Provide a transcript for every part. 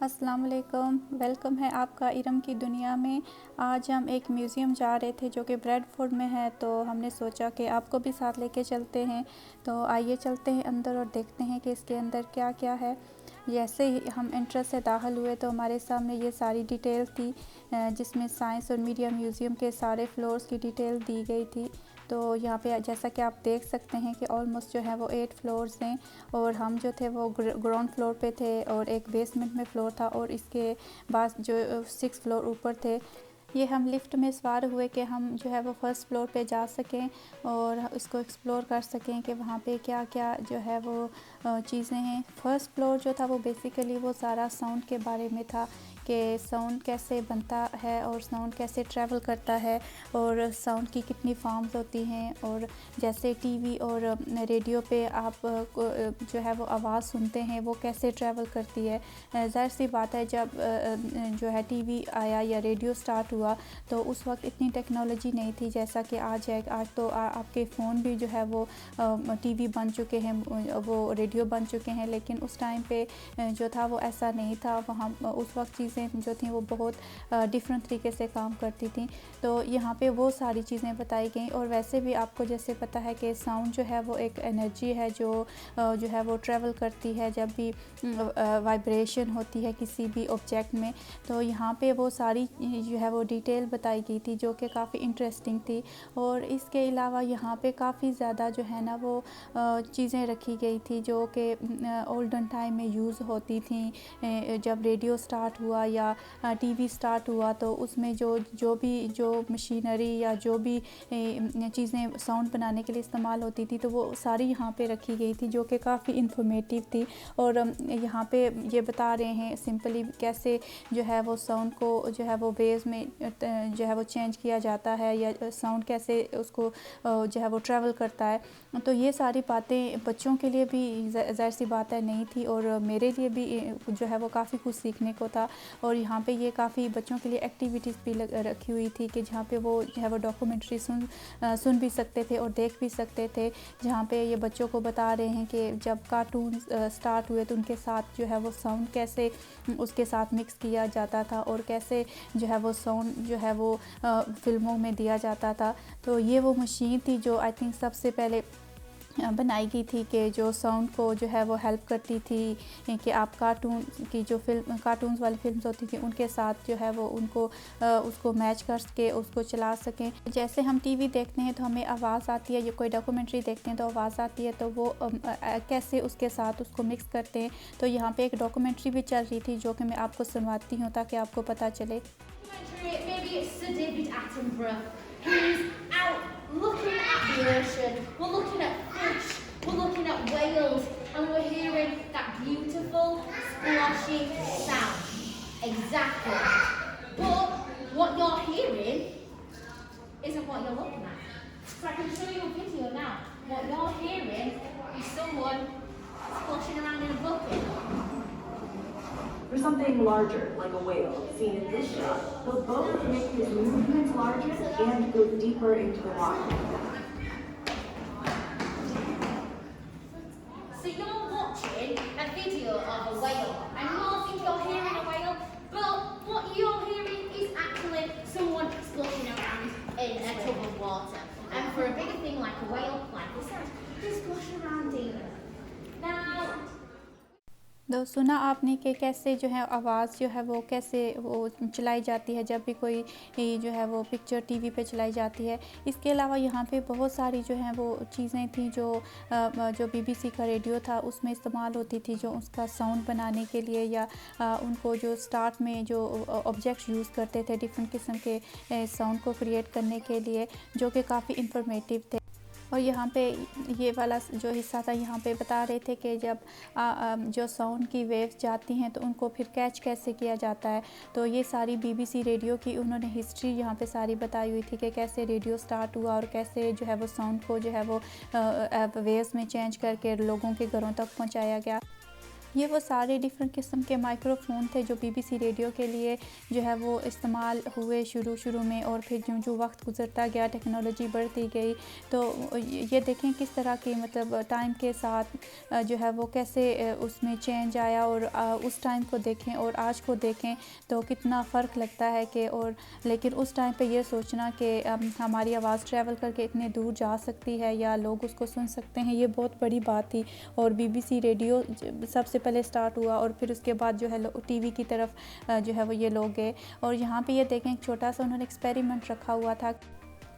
अस्सलाम वालेकुम, वेलकम है आपका इरम की दुनिया में। आज हम एक म्यूज़ियम जा रहे थे जो कि ब्रेडफोर्ड में है, तो हमने सोचा कि आपको भी साथ लेके चलते हैं। तो आइए चलते हैं अंदर और देखते हैं कि इसके अंदर क्या क्या है। जैसे ही हम एंट्रेंस से दाखिल हुए तो हमारे सामने ये सारी डिटेल थी, जिसमें साइंस और मीडिया म्यूज़ियम के सारे फ्लोर्स की डिटेल दी गई थी। तो यहाँ पे जैसा कि आप देख सकते हैं कि ऑलमोस्ट जो है वो 8 फ्लोर्स हैं, और हम जो थे वो ग्राउंड फ्लोर पे थे और एक बेसमेंट में फ्लोर था, और इसके बाद जो 6 फ्लोर ऊपर थे। ये हम लिफ्ट में सवार हुए कि हम जो है वो फर्स्ट फ्लोर पे जा सकें और इसको एक्सप्लोर कर सकें कि वहाँ पे क्या क्या जो है वो चीज़ें हैं। फर्स्ट फ्लोर जो था वो बेसिकली वो सारा साउंड के बारे में था कि साउंड कैसे बनता है और साउंड कैसे ट्रैवल करता है, और साउंड की कितनी फॉर्म्स होती हैं, और जैसे टीवी और रेडियो पे आप जो है वो आवाज़ सुनते हैं वो कैसे ट्रैवल करती है। ज़ाहिर सी बात है, जब जो है टीवी आया या रेडियो स्टार्ट हुआ तो उस वक्त इतनी टेक्नोलॉजी नहीं थी जैसा कि आज है। आज तो आपके फ़ोन भी जो है वो टीवी बन चुके हैं, वो रेडियो बन चुके हैं, लेकिन उस टाइम पे जो था वो ऐसा नहीं था। वहाँ उस वक्त चीज़ें जो थी वो बहुत डिफरेंट तरीके से काम करती थी। तो यहाँ पे वो सारी चीज़ें बताई गई। और वैसे भी आपको जैसे पता है कि साउंड जो है वो एक एनर्जी है जो है वो ट्रैवल करती है जब भी वाइब्रेशन होती है किसी भी ऑब्जेक्ट में। तो यहाँ पे वो सारी जो है वो डिटेल बताई गई थी जो कि काफ़ी इंटरेस्टिंग थी। और इसके अलावा यहाँ पे काफ़ी ज़्यादा जो है ना वो चीज़ें रखी गई थी जो कि ओल्डन टाइम में यूज़ होती थी। जब रेडियो स्टार्ट हुआ या टीवी स्टार्ट हुआ तो उसमें जो मशीनरी या जो भी चीज़ें साउंड बनाने के लिए इस्तेमाल होती थी तो वो सारी यहाँ पे रखी गई थी जो कि काफ़ी इंफॉर्मेटिव थी। और यहाँ पे ये बता रहे हैं सिंपली कैसे जो है वो साउंड को जो है वो वेव्स में जो है वो चेंज किया जाता है, या साउंड कैसे उसको जो है वो ट्रैवल करता है। तो ये सारी बातें बच्चों के लिए भी ज़ाहिर सी बात है नहीं थी, और मेरे लिए भी जो है वो काफ़ी कुछ सीखने को था। और यहाँ पे ये काफ़ी बच्चों के लिए एक्टिविटीज़ भी रखी हुई थी कि जहाँ पे वो जो है वो डॉक्यूमेंट्री सुन भी सकते थे और देख भी सकते थे, जहाँ पे ये बच्चों को बता रहे हैं कि जब कार्टून स्टार्ट हुए तो उनके साथ जो है वो साउंड कैसे उसके साथ मिक्स किया जाता था और कैसे जो है वो साउंड जो है वो फ़िल्मों में दिया जाता था। तो ये वो मशीन थी जो आई थिंक सबसे पहले बनाई गई थी कि जो साउंड को जो है वो हेल्प करती थी कि आप कार्टून की जो कार्टून्स वाली फिल्म्स होती थी उनके साथ जो है वो उनको उसको मैच कर सके, उसको चला सकें। जैसे हम टीवी देखते हैं तो हमें आवाज़ आती है, या कोई डॉक्यूमेंट्री देखते हैं तो आवाज़ आती है, तो वो कैसे उसके साथ उसको मिक्स करते हैं। तो यहाँ पे एक डॉक्यूमेंट्री भी चल रही थी जो कि मैं आपको सुनवाती हूँ ताकि आपको पता चले। Maybe it's Sir David Attenborough. He's out looking at the ocean. We're looking at fish. We're looking at whales, and we're hearing that beautiful splashing sound. Exactly. But what you're hearing isn't what you're looking at. So I can show you a video now. What you're hearing is someone splashing around in a bucket. For something larger, like a whale, seen in this shot, the boat makes his movements larger and go deeper into the water. So you're watching a video of a whale, and you think you're hearing a whale, but what you're hearing is actually someone splashing around in a tub of water. And for a bigger thing like a whale, like this sound, they're splashing around deep. Now, तो सुना आपने कि कैसे जो है आवाज़ जो है वो कैसे वो चलाई जाती है जब भी कोई जो है वो पिक्चर टीवी पे चलाई जाती है। इसके अलावा यहाँ पे बहुत सारी जो हैं वो चीज़ें थी जो बीबीसी का रेडियो था उसमें इस्तेमाल होती थी, जो उसका साउंड बनाने के लिए, या उनको जो स्टार्ट में जो ऑब्जेक्ट्स यूज़ करते थे डिफरेंट किस्म के साउंड को क्रिएट करने के लिए, जो कि काफ़ी इंफॉर्मेटिव थे। और यहाँ पे ये वाला जो हिस्सा था यहाँ पे बता रहे थे कि जब जो साउंड की वेव्स जाती हैं तो उनको फिर कैच कैसे किया जाता है। तो ये सारी बीबीसी रेडियो की उन्होंने हिस्ट्री यहाँ पे सारी बताई हुई थी कि कैसे रेडियो स्टार्ट हुआ और कैसे जो है वो साउंड को जो है वो वेव्स में चेंज करके लोगों के घरों तक पहुँचाया गया। ये वो सारे डिफरेंट किस्म के माइक्रोफ़ोन थे जो बीबीसी रेडियो के लिए जो है वो इस्तेमाल हुए शुरू में, और फिर जो वक्त गुज़रता गया, टेक्नोलॉजी बढ़ती गई, तो ये देखें किस तरह की मतलब टाइम के साथ जो है वो कैसे उसमें चेंज आया, और उस टाइम को देखें और आज को देखें तो कितना फ़र्क लगता है कि, और लेकिन उस टाइम पे ये सोचना कि हमारी आवाज़ ट्रैवल करके इतने दूर जा सकती है या लोग उसको सुन सकते हैं, ये बहुत बड़ी बात थी। और बीबीसी रेडियो सबसे पहले स्टार्ट हुआ, और फिर उसके बाद जो है टीवी की तरफ जो है वो ये लोग गए। और यहाँ पे ये देखें एक छोटा सा उन्होंने एक्सपेरिमेंट रखा हुआ था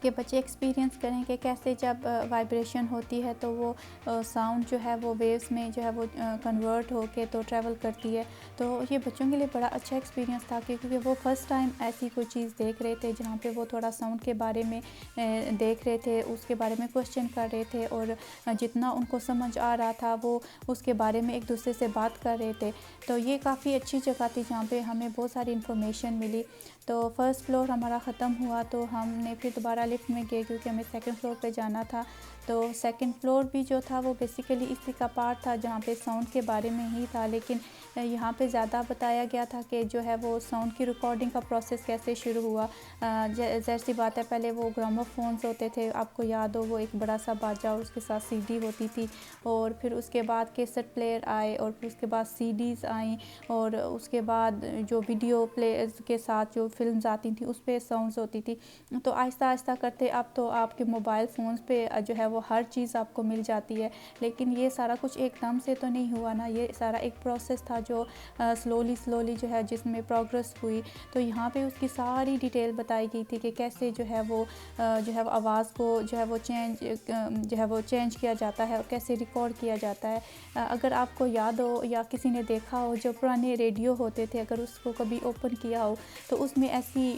कि बच्चे एक्सपीरियंस करें कि कैसे जब वाइब्रेशन होती है तो वो साउंड जो है वो वेव्स में जो है वो कन्वर्ट होके तो ट्रैवल करती है। तो ये बच्चों के लिए बड़ा अच्छा एक्सपीरियंस था, क्योंकि वो फ़र्स्ट टाइम ऐसी कोई चीज़ देख रहे थे जहाँ पे वो थोड़ा साउंड के बारे में देख रहे थे, उसके बारे में क्वेश्चन कर रहे थे, और जितना उनको समझ आ रहा था वो उसके बारे में एक दूसरे से बात कर रहे थे। तो ये काफ़ी अच्छी जगह थी जहाँ पे हमें बहुत सारी इन्फॉर्मेशन मिली। तो फर्स्ट फ्लोर हमारा ख़त्म हुआ तो हमने फिर दोबारा लिफ्ट में गए, क्योंकि हमें सेकंड फ्लोर पे जाना था। तो सेकंड फ्लोर भी जो था वो बेसिकली इसी का पार्ट था जहाँ पे साउंड के बारे में ही था, लेकिन यहाँ पे ज़्यादा बताया गया था कि जो है वो साउंड की रिकॉर्डिंग का प्रोसेस कैसे शुरू हुआ। ज़ाहिर सी बात है, पहले वो ग्रामोफोन्स होते थे, आपको याद हो, वो एक बड़ा सा बाजा और उसके साथ सीडी होती थी, और फिर उसके बाद कैसेट प्लेयर आए, और फिर उसके बाद सीडीज़ आई, और उसके बाद जो वीडियो प्लेयर्स के साथ जो फिल्म्स आती थी उस पर साउंड्स होती थी। तो आहिस्ता आहिस्ता करते अब तो आपके मोबाइल फ़ोन्स पे जो है वो हर चीज़ आपको मिल जाती है। लेकिन ये सारा कुछ एकदम से तो नहीं हुआ ना, ये सारा एक प्रोसेस था जो स्लोली जो है जिसमें प्रोग्रेस हुई। तो यहाँ पे उसकी सारी डिटेल बताई गई थी कि कैसे जो है वो आवाज़ को जो है वो चेंज किया जाता है और कैसे रिकॉर्ड किया जाता है। अगर आपको याद हो या किसी ने देखा हो जो पुराने रेडियो होते थे, अगर उसको कभी ओपन किया हो तो उसमें ऐसी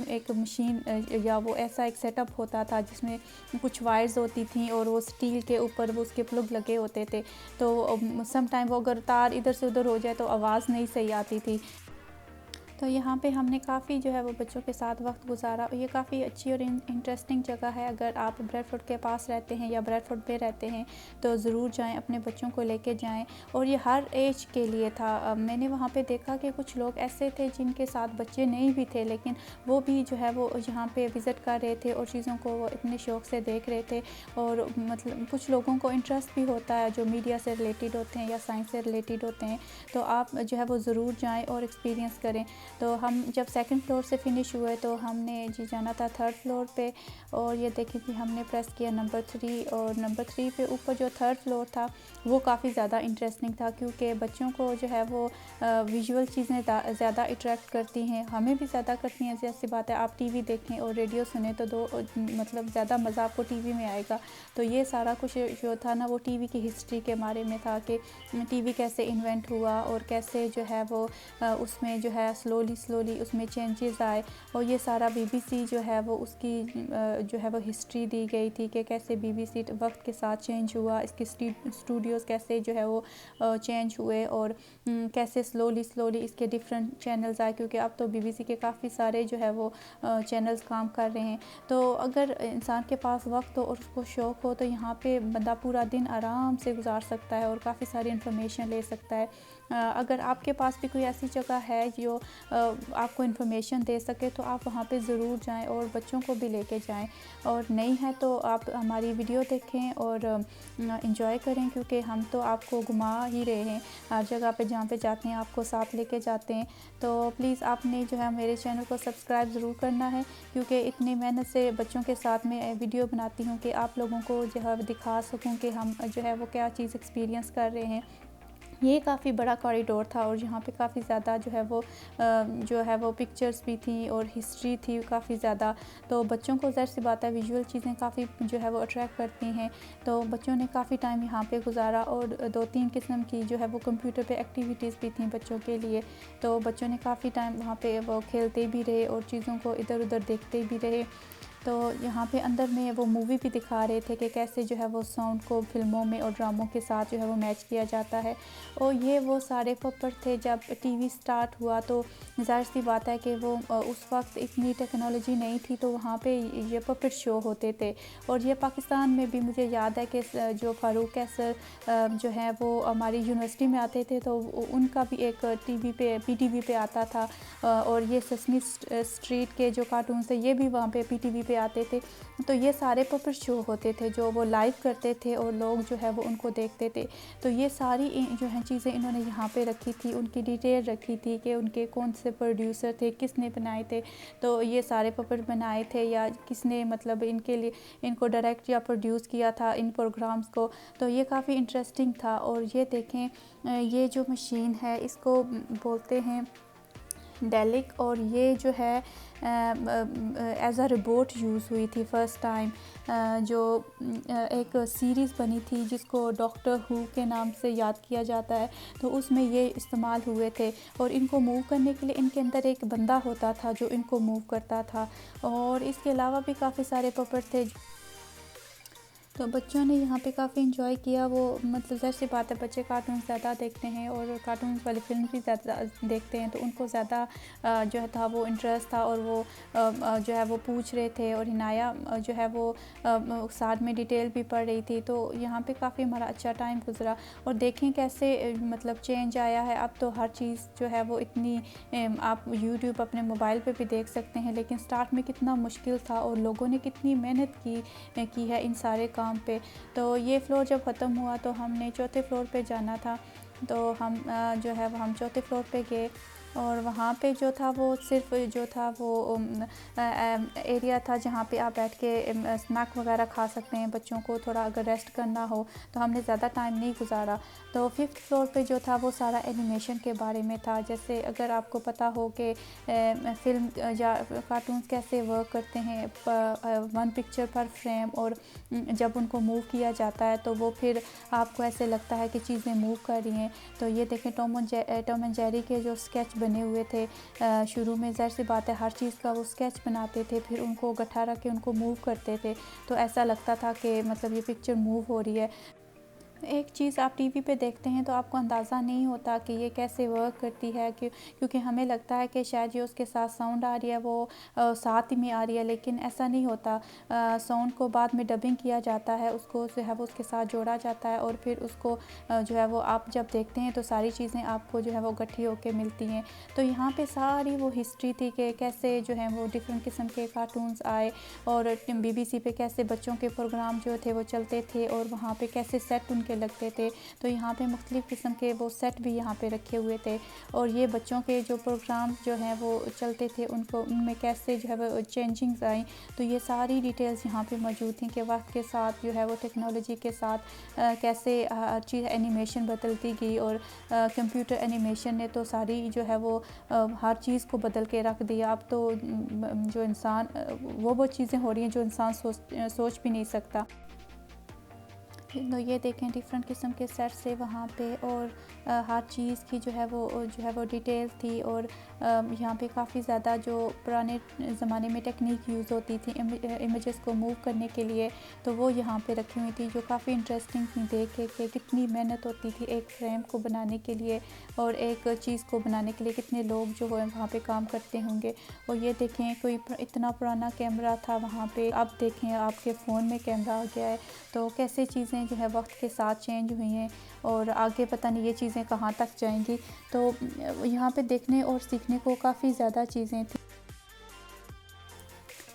एक मशीन या वो ऐसा एक सेटअप होता था जिसमें कुछ वायर्स होती थी और वो स्टील के ऊपर वो उसके प्लग लगे होते थे। तो सम टाइम वो अगर तार इधर से उधर हो जाए तो आवाज़ नहीं सही आती थी। तो यहाँ पे हमने काफ़ी जो है वो बच्चों के साथ वक्त गुजारा। ये काफ़ी अच्छी और इंटरेस्टिंग जगह है। अगर आप ब्रैडफोर्ड के पास रहते हैं या ब्रैडफोर्ड पे रहते हैं तो ज़रूर जाएं, अपने बच्चों को लेके जाएं। और ये हर एज के लिए था। मैंने वहाँ पे देखा कि कुछ लोग ऐसे थे जिनके साथ बच्चे नहीं भी थे, लेकिन वो भी जो है वो यहाँ पे विज़िट कर रहे थे और चीज़ों को वो इतने शौक़ से देख रहे थे। और मतलब कुछ लोगों को इंटरेस्ट भी होता है जो मीडिया से रिलेटेड होते हैं या साइंस से रिलेटेड होते हैं, तो आप जो है वो ज़रूर जाएँ और एक्सपीरियंस करें। तो हम जब सेकंड फ्लोर से फ़िनिश हुए तो हमने जी जाना था थर्ड फ्लोर पे, और ये देखें कि हमने प्रेस किया नंबर 3, और नंबर 3 पे ऊपर जो थर्ड फ्लोर था वो काफ़ी ज़्यादा इंटरेस्टिंग था, क्योंकि बच्चों को जो है वो विजुअल चीज़ें ज़्यादा अट्रैक्ट करती हैं, हमें भी ज़्यादा करती हैं। जैसी बात है, आप टीवी देखें और रेडियो सुने तो मतलब ज़्यादा मज़ा आपको टीवी में आएगा। तो ये सारा कुछ जो था ना वो टीवी की हिस्ट्री के बारे में था कि टीवी कैसे इन्वेंट हुआ और कैसे जो है वो उसमें जो है स्लोली उसमें चेंजेस आए। और ये सारा बीबीसी जो है वो उसकी जो है वो हिस्ट्री दी गई थी कि कैसे बीबीसी वक्त के साथ चेंज हुआ, इसके स्टूडियोज़ कैसे जो है वो चेंज हुए, और कैसे स्लोली इसके डिफरेंट चैनल्स आए, क्योंकि अब तो बीबीसी के काफ़ी सारे जो है वो चैनल्स काम कर रहे हैं। तो अगर इंसान के पास वक्त हो और उसको शौक़ हो तो यहाँ पे बंदा पूरा दिन आराम से गुजार सकता है और काफ़ी सारी इन्फॉर्मेशन ले सकता है। अगर आपके पास भी कोई ऐसी जगह है जो आपको इन्फॉर्मेशन दे सके तो आप वहाँ पे ज़रूर जाएं और बच्चों को भी लेके जाएं, और नहीं है तो आप हमारी वीडियो देखें और एंजॉय करें, क्योंकि हम तो आपको घुमा ही रहे हैं हर जगह पे जहाँ पे जाते हैं, आपको साथ लेके जाते हैं। तो प्लीज़ आपने जो है मेरे चैनल को सब्सक्राइब ज़रूर करना है, क्योंकि इतनी मेहनत से बच्चों के साथ में वीडियो बनाती हूँ कि आप लोगों को जो है दिखा सकूँ कि हम जो है वो क्या चीज़ एक्सपीरियंस कर रहे हैं। ये काफ़ी बड़ा कॉरिडोर था और यहाँ पे काफ़ी ज़्यादा जो है वो पिक्चर्स भी थी और हिस्ट्री थी काफ़ी ज़्यादा। तो बच्चों को ज़ाहिर सी बात है विजुअल चीज़ें काफ़ी जो है वो अट्रैक्ट करती हैं, तो बच्चों ने काफ़ी टाइम यहाँ पे गुजारा। और 2-3 किस्म की जो है वो कंप्यूटर पे एक्टिविटीज़ भी थी बच्चों के लिए, तो बच्चों ने काफ़ी टाइम वहाँ पे वो खेलते भी रहे और चीज़ों को इधर उधर देखते भी रहे। तो यहाँ पे अंदर में वो मूवी भी दिखा रहे थे कि कैसे जो है वो साउंड को फ़िल्मों में और ड्रामों के साथ जो है वो मैच किया जाता है। और ये वो सारे पपेट थे। जब टीवी स्टार्ट हुआ तो ज़ाहिर सी बात है कि वो उस वक्त इतनी टेक्नोलॉजी नहीं थी, तो वहाँ पे ये पपेट शो होते थे। और ये पाकिस्तान में भी मुझे याद है कि जो फ़ारूक कैसर जो है वो हमारी यूनिवर्सिटी में आते थे, तो उनका भी एक टीवी पे पीटीवी पे आता था। और ये सेसमी स्ट्रीट के जो कार्टून्स थे ये भी वहाँ पे पीटीवी पे आते थे। तो ये सारे पपेट शो होते थे जो वो लाइव करते थे और लोग जो है वो उनको देखते थे। तो ये सारी जो है चीज़ें इन्होंने यहाँ पे रखी थी, उनकी डिटेल रखी थी कि उनके कौन से प्रोड्यूसर थे, किसने बनाए थे, तो ये सारे पपेट बनाए थे या किसने मतलब इनके लिए इनको डायरेक्ट या प्रोड्यूस किया था इन प्रोग्राम्स को। तो ये काफ़ी इंटरेस्टिंग था। और ये देखें, ये जो मशीन है इसको बोलते हैं डेलिक। और ये जो है एज अ रोबोट यूज़ हुई थी फ़र्स्ट टाइम। जो एक सीरीज़ बनी थी जिसको डॉक्टर हू के नाम से याद किया जाता है, तो उसमें ये इस्तेमाल हुए थे। और इनको मूव करने के लिए इनके अंदर एक बंदा होता था जो इनको मूव करता था। और इसके अलावा भी काफ़ी सारे पपेट थे। तो बच्चों ने यहाँ पे काफ़ी इंजॉय किया। वो मतलब ज़ाहिर सी बात है, बच्चे कार्टून ज़्यादा देखते हैं और कार्टून वाली फिल्म भी ज़्यादा देखते हैं, तो उनको ज़्यादा जो है था वो इंटरेस्ट था। और वो जो है वो पूछ रहे थे। और हिनाया जो है वो साथ में डिटेल भी पढ़ रही थी। तो यहाँ पे काफ़ी हमारा अच्छा टाइम गुजरा। और देखें कैसे मतलब चेंज आया है। अब तो हर चीज़ जो है वो इतनी आप यूट्यूब अपने मोबाइल पे भी देख सकते हैं, लेकिन स्टार्ट में कितना मुश्किल था और लोगों ने कितनी मेहनत की है इन सारे काम पे। तो ये फ्लोर जब ख़त्म हुआ तो हमने चौथे फ्लोर पे जाना था। तो हम जो है वो हम चौथे फ्लोर पे गए। और वहाँ पे जो था वो सिर्फ जो था वो एरिया था जहाँ पे आप बैठ के स्नैक वगैरह खा सकते हैं। बच्चों को थोड़ा अगर रेस्ट करना हो तो हमने ज़्यादा टाइम नहीं गुजारा। तो फिफ्थ फ्लोर पे जो था वो सारा एनिमेशन के बारे में था। जैसे अगर आपको पता हो कि फिल्म या कार्टून्स कैसे वर्क करते हैं, वन पिक्चर पर फ्रेम, और जब उनको मूव किया जाता है तो वो फिर आपको ऐसे लगता है कि चीज़ें मूव कर रही हैं। तो ये देखें, टॉम एंड जेरी के जो स्केच बने हुए थे शुरू में, ज़ाहिर सी बात है हर चीज़ का वो स्केच बनाते थे, फिर उनको गट्ठा रख के उनको मूव करते थे। तो ऐसा लगता था कि मतलब ये पिक्चर मूव हो रही है। एक चीज़ आप टीवी पे देखते हैं तो आपको अंदाज़ा नहीं होता कि ये कैसे वर्क करती है, क्योंकि हमें लगता है कि शायद ये उसके साथ साउंड आ रही है वो साथ ही में आ रही है, लेकिन ऐसा नहीं होता। साउंड को बाद में डबिंग किया जाता है, उसको जो है वो उसके साथ जोड़ा जाता है, और फिर उसको जो है वो आप जब देखते हैं तो सारी चीज़ें आपको जो है वो इकट्ठी होकर मिलती हैं। तो यहाँ पे सारी वो हिस्ट्री थी कि कैसे जो है वो डिफरेंट किस्म के कार्टून्स आए, और BBC पे कैसे बच्चों के प्रोग्राम जो थे वो चलते थे, और वहाँ पे कैसे सेट उनके लगते थे। तो यहाँ पे मुख्तलिफ़ किस्म के वो सेट भी यहाँ पे रखे हुए थे। और ये बच्चों के जो प्रोग्राम जो हैं वो चलते थे, उनको उनमें कैसे जो है वो चेंजिंग्स आई, तो ये सारी डिटेल्स यहाँ पे मौजूद थी कि वक्त के साथ जो है वो टेक्नोलॉजी के साथ कैसे हर चीज़ एनिमेशन बदलती गई। और कंप्यूटर एनिमेशन ने तो सारी जो है वो हर चीज़ को बदल के रख दिया। अब तो जो इंसान वो चीज़ें हो रही हैं जो इंसान सोच भी नहीं सकता। तो ये देखें, डिफरेंट किस्म के सेट्स थे वहाँ पे, और हर चीज़ की जो है वो डिटेल थी। और यहाँ पे काफ़ी ज़्यादा जो पुराने ज़माने में टेक्निक यूज़ होती थी इमेजेस को मूव करने के लिए, तो वो यहाँ पे रखी हुई थी, जो काफ़ी इंटरेस्टिंग थी देख के कि कितनी मेहनत होती थी एक फ्रेम को बनाने के लिए, और एक चीज़ को बनाने के लिए कितने लोग जो है वहाँ पे काम करते होंगे। और ये देखें, कोई इतना पुराना कैमरा था वहाँ पे, अब देखें आपके फ़ोन में कैमरा आ गया है। तो कैसे चीज़ें जो है वक्त के साथ चेंज हुई हैं, और आगे पता नहीं ये चीज़ें कहाँ तक जाएंगी। तो यहाँ पे देखने और सीखने को काफ़ी ज़्यादा चीज़ें थी।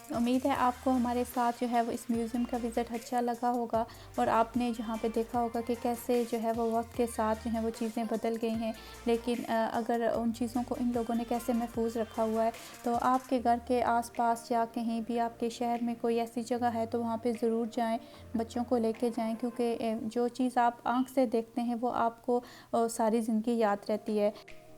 उम्मीद है आपको हमारे साथ जो है वो इस म्यूज़ियम का विज़िट अच्छा लगा होगा, और आपने जहाँ पे देखा होगा कि कैसे जो है वो वक्त के साथ जो है वो चीज़ें बदल गई हैं, लेकिन अगर उन चीज़ों को इन लोगों ने कैसे महफूज रखा हुआ है। तो आपके घर के आसपास या कहीं भी आपके शहर में कोई ऐसी जगह है तो वहाँ पे ज़रूर जाएं, बच्चों को लेके जाएं, क्योंकि जो चीज़ आप आँख से देखते हैं वो आपको सारी ज़िंदगी याद रहती है।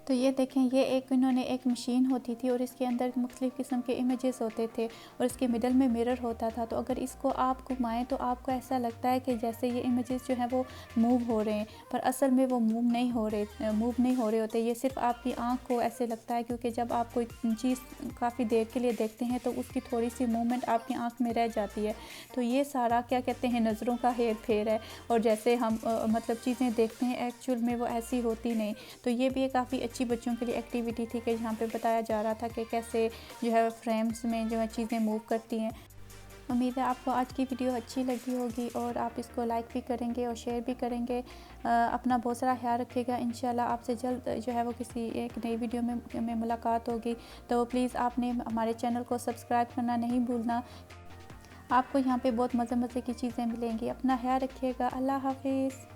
तो ये देखें, ये एक इन्होंने एक मशीन होती थी और इसके अंदर मुख्तलिफ़ किस्म के इमेजेस होते थे और इसके मिडल में मिरर होता था। तो अगर इसको आप घुमाएं तो आपको ऐसा लगता है कि जैसे ये इमेजेस जो हैं वो मूव हो रहे हैं, पर असल में वो मूव नहीं हो रहे होते। ये सिर्फ आपकी आँख को ऐसे लगता है, क्योंकि जब आप कोई चीज़ काफ़ी देर के लिए देखते हैं तो उसकी थोड़ी सी मूवमेंट आपकी आँख में रह जाती है। तो ये सारा क्या कहते हैं, नज़रों का हेर फेर है, और जैसे हम मतलब चीज़ें देखते हैं एक्चुअल में वो ऐसी होती नहीं। तो ये भी एक काफ़ी अच्छी बच्चों के लिए एक्टिविटी थी कि जहाँ पे बताया जा रहा था कि कैसे जो है फ्रेम्स में जो है चीज़ें मूव करती हैं। उम्मीद है आपको आज की वीडियो अच्छी लगी होगी और आप इसको लाइक भी करेंगे और शेयर भी करेंगे। अपना बहुत सारा ख्याल रखिएगा। इंशाल्लाह आपसे जल्द जो है वो किसी एक नई वीडियो में मुलाकात होगी। तो प्लीज़ आपने हमारे चैनल को सब्सक्राइब करना नहीं भूलना। आपको यहाँ पे बहुत मज़े मज़े की चीज़ें मिलेंगी। अपना ख्याल रखिएगा। अल्लाह हाफिज़।